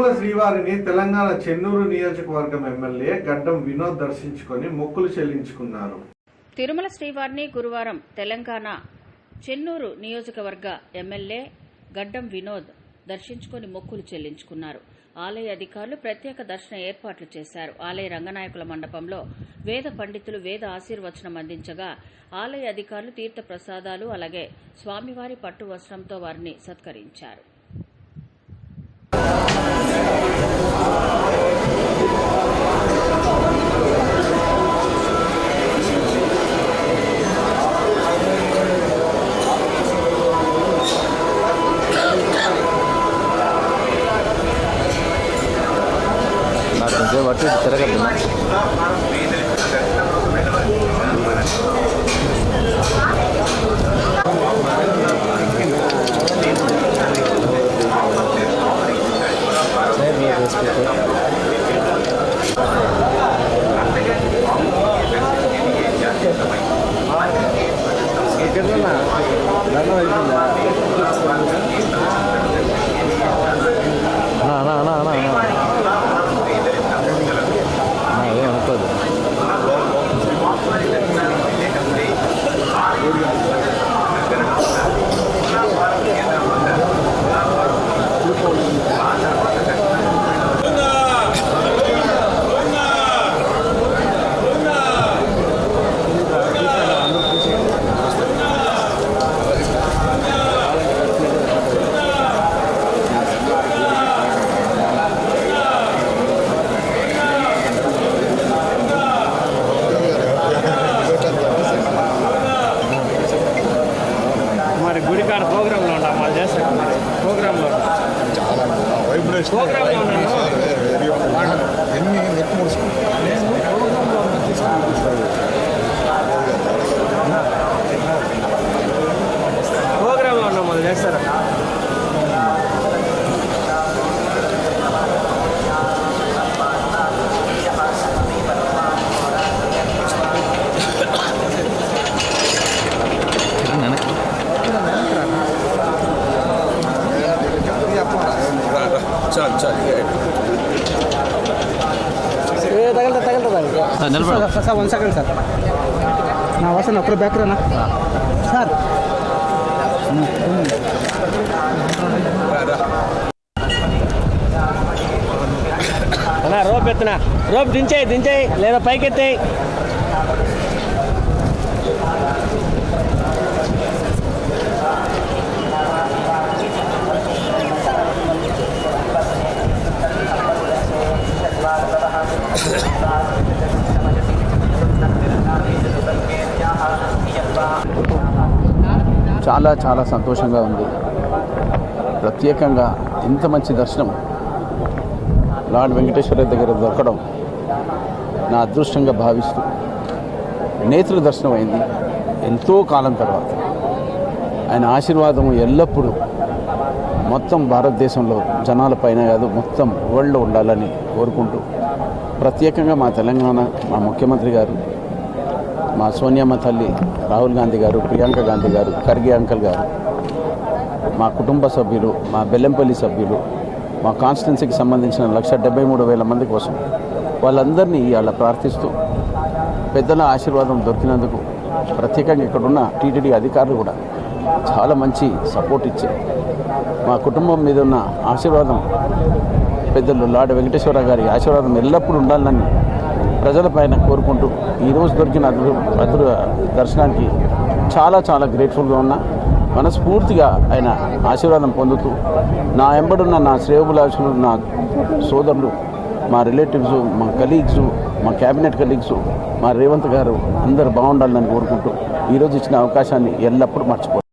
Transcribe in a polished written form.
తిరుమల శ్రీవారిని తెలంగాణ చెన్నూరు నియోజకవర్గం ఎమ్మెల్యే గడ్డం వినోద్ దర్శించుకొని మొక్కులు చెల్లించుకున్నారు. తిరుమల శ్రీవారిని గురువారం తెలంగాణ చెన్నూరు నియోజకవర్గ ఎమ్మెల్యే గడ్డం వినోద్ దర్శించుకొని మొక్కులు చెల్లించుకున్నారు. ఆలయ అధికారులు ప్రత్యేక దర్శన ఏర్పాట్లు చేశారు. ఆలయ రంగనాయకుల మండపంలో వేద పండితులు వేద ఆశీర్వచనం అందించగా ఆలయ అధికారులు తీర్థ ప్రసాదాలు అలాగే స్వామివారి పట్టు వస్త్రంతో వారిని సత్కరించారు. వాటి తిరగద్దు గుడికాడ ప్రోగ్రాంలో ఉన్నాం వాళ్ళు చేస్తాం ప్రోగ్రాంలో ప్రోగ్రాంలో ఉన్నాం వాళ్ళు చేస్తారా. సార్ 1 సెకండ్ సార్ నా వస్తాను అప్పుడు బ్యాక్ రానా సార్. రోప్ ఎత్తునా రోప్ దించేయి లేదా పైకి ఎత్తేయి. చాలా చాలా సంతోషంగా ఉంది. ప్రత్యేకంగా ఇంత మంచి దర్శనం లార్డ్ వెంకటేశ్వర దగ్గర దొరకడం నా అదృష్టంగా భావిస్తూ నేత్ర దర్శనం అయింది ఎంతో కాలం తర్వాత. ఆయన ఆశీర్వాదం ఎల్లప్పుడూ మొత్తం భారతదేశంలో జనాలపైన కాదు మొత్తం వరల్డ్లో ఉండాలని కోరుకుంటూ ప్రత్యేకంగా మా తెలంగాణ మా ముఖ్యమంత్రి గారు, మా సోనియమ్మ తల్లి రాహుల్ గాంధీ గారు, ప్రియాంక గాంధీ గారు, ఖర్గే అంకల్ గారు, మా కుటుంబ సభ్యులు, మా బెల్లంపల్లి సభ్యులు, మా కాన్స్టిట్యున్సీకి సంబంధించిన 1,73,000 మంది కోసం వాళ్ళందరినీ ఇవాళ ప్రార్థిస్తూ పెద్దల ఆశీర్వాదం దొరికినందుకు ప్రత్యేకంగా ఇక్కడున్న టీటీడీ అధికారులు కూడా చాలా మంచి సపోర్ట్ ఇచ్చారు. మా కుటుంబం మీద ఉన్న ఆశీర్వాదం పెద్దలు లార్డ్ వెంకటేశ్వర గారి ఆశీర్వాదం ఎల్లప్పుడూ ఉండాలని ప్రజలపైన కోరుకుంటూ ఈరోజు దొరికిన అద్భుత దర్శనానికి చాలా చాలా గ్రేట్ఫుల్గా ఉన్నా. మనస్ఫూర్తిగా ఆయన ఆశీర్వాదం పొందుతూ నా ఎంబడున్న నా శ్రేయోభిలాషులు, నా సోదరులు, మా రిలేటివ్స్, మా కలీగ్స్, మా క్యాబినెట్ కలీగ్స్, మా రేవంత్ గారు అందరూ బాగుండాలని కోరుకుంటూ ఈరోజు ఇచ్చిన అవకాశాన్ని ఎల్లప్పుడూ మర్చిపోతాను.